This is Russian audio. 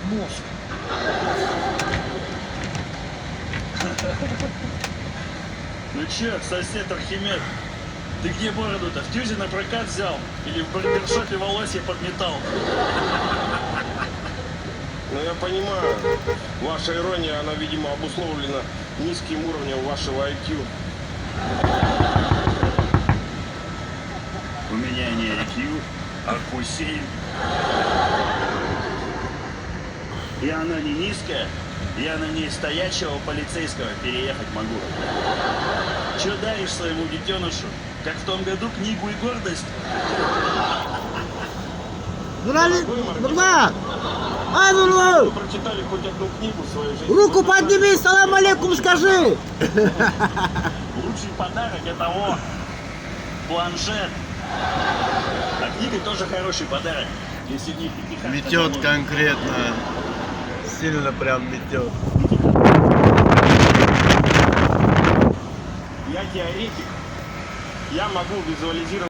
мозг. Ну чё, сосед Архимед, ты где бороду-то? В Тюзе на прокат взял? Или в барбершопе волосья подметал? Ну я понимаю, ваша ирония, она, видимо, обусловлена низким уровнем вашего IQ. У меня не IQ, а Хусейн. И она не низкая, я на ней стоячего полицейского переехать могу. Чё даришь своему детенышу? Как в том году книгу и гордость? Нурлан! А, Нурлан! Вы прочитали хоть одну книгу в своей жизни? Руку подними, салам алейкум скажи! Лучший подарок это планшет. А книга тоже хороший подарок. Если в них не Метет конкретно. Сильно прям метет. Я теоретик. Я могу визуализировать